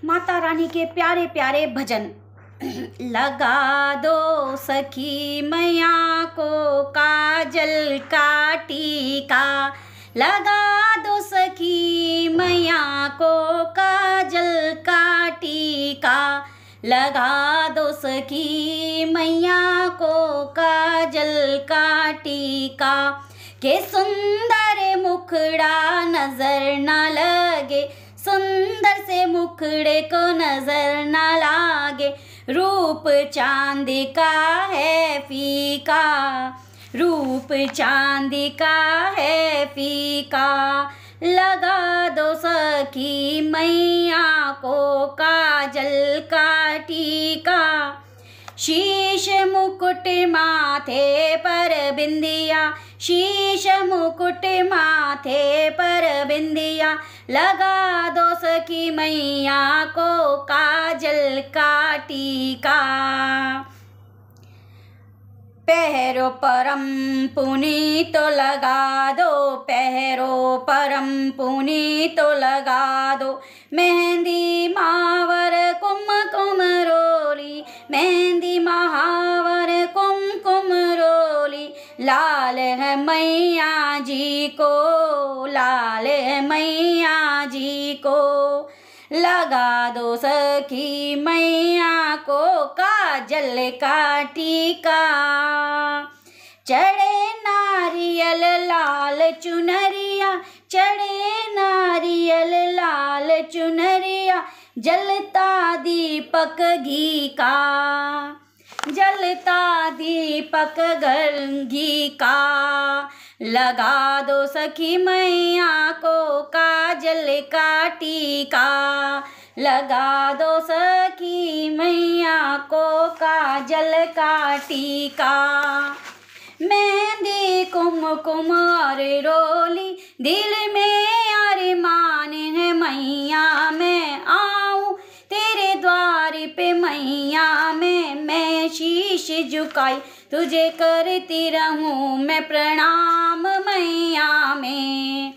माता रानी के प्यारे प्यारे भजन। लगा दो सखी मैया को काजल का टीका, लगा दो सखी मैया को काजल का टीका, लगा दो सखी मैया को काजल का टीका। के सुंदर मुखड़ा नजर न लगे, सुंदर से मुखड़े को नजर न लागे, रूप चांद का है फीका, रूप चांद का है फीका। लगा दो सखी मैया को काजल का टीका, शीश मुकुट माथे पर बिंदिया, शीश मुकुट माथे पर बिंदिया, लगा दो सखी मैया को काजल का टीका। पैरों परम पुनीत तो लगा दो, पैरों परम पुनीत तो लगा दो, मेहंदी महावर कुमकुम रोली, मेहंदी महावर कुमकुम रोली। लाल है मैया जी को, लाल है मैया जी को, लगा दो सखी मैया को काजल का टीका। चढ़े नारियल लाल चुनरिया, चढ़े नारियल लाल चुनरिया, जलता दीपक घी का, जलता दीपक घी का। लगा दो सखी मैया को काजल का टीका, लगा दो सखी मैया को काजल का टीका। मेहंदी कुमकुम और रोली, दिल में अरमान है मैया मैं आऊं तेरे द्वार पे मैया मैं शीश झुकाई तुझे करती रहूं मैं प्रणाम मैया मैं।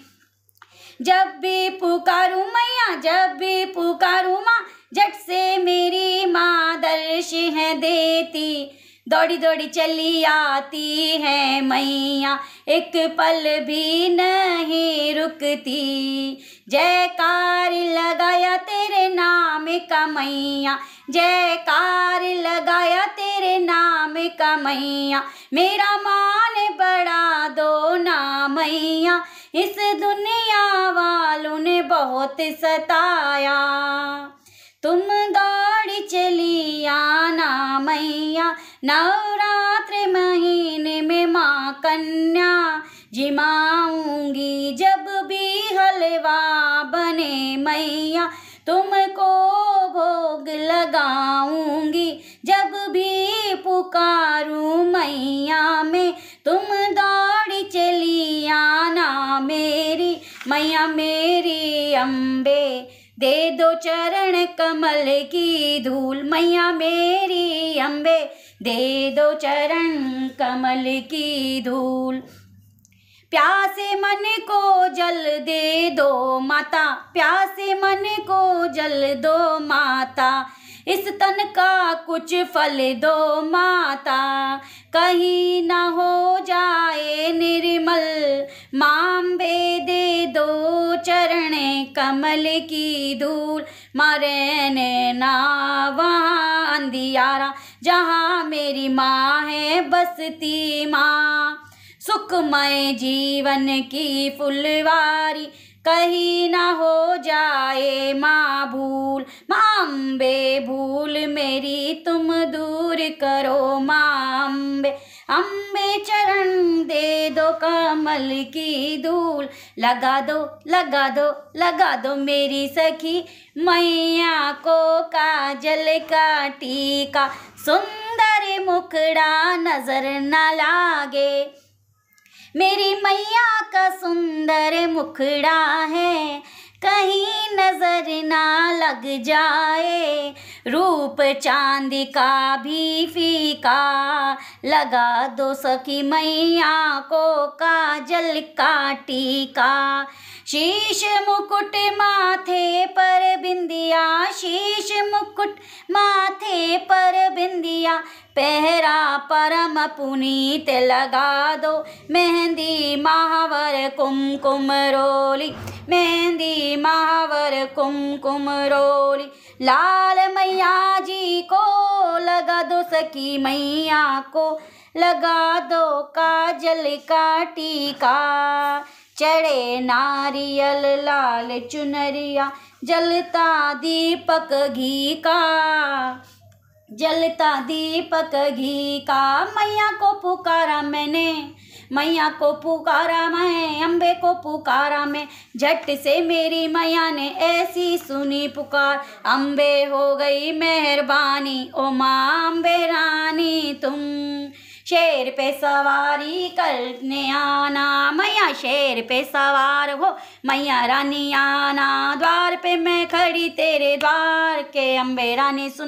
जब भी पुकारूं मैया, जब भी पुकारूं माँ, झट से मेरी माँ दर्श है देती, दौड़ी दौड़ी चली आती है मैया, एक पल भी नहीं रुकती। जयकार लगाया तेरे नाम का मैया, जयकार लगाया तेरे नाम का मैया, मेरा मान बढ़ा दो ना मैया, इस दुनिया वालों ने बहुत सताया, तुम दौड़ी चली आना मैया। नवरात्र महीने में माँ कन्या जिमाऊंगी, जब भी हलवा बने मैया तुमको भोग लगाऊंगी, जब भी पुकारूं मैया मैं तुम दौड़ी चली आना मेरी मैया मेरी अम्बे। दे दो चरण कमल की धूल मैया मेरी अम्बे, दे दो चरण कमल की धूल। प्यासे मन को जल दे दो माता, प्यासे मन को जल दो माता, इस तन का कुछ फल दो माता, कहीं ना हो जाए निर्मल मांबे। दे दो चरण कमल की धूल, मरने ना वहाँ अंधियारा जहाँ मेरी माँ है बसती माँ। सुखमय जीवन की फुलवारी कहीं ना हो जाए माँ भूल, माँ अम्बे भूल मेरी तुम दूर करो माँ अम्बे। अम्बे चरण दे दो कमल की धूल, लगा दो लगा दो लगा दो मेरी सखी मैया को काजल का टीका, सुंदर मुखड़ा नजर न लागे, मेरी मैया का सुंदर मुखड़ा है कहीं नजर ना लग जाए, रूप चांद का भी फीका, लगा दो सखी मैया को काजल का टीका। शीश मुकुट माथे पर बिंदिया, शीश मुकुट माथे पर बिंदिया, पहरा परम पुनीत लगा दो, मेहंदी महावर कुमकुम रोली, मेहंदी महावर कुमकुम रोली। लाल मैया जी को लगा दो, सखी मैया को लगा दो काजल का टीका, चढ़े नारियल लाल चुनरिया, जलता दीपक घी का, जलता दीपक घी का। मैया को पुकारा मैंने, मैया को पुकारा मैं, अम्बे को पुकारा मैं, झट से मेरी मैया ने ऐसी सुनी पुकार, अम्बे हो गई मेहरबानी, ओ माँ अम्बे रानी तुम शेर पे सवारी करने आना, मैया शेर पे सवार हो मैया रानी आना, द्वार पे मैं खड़ी तेरे द्वार के, अम्बे रानी सुन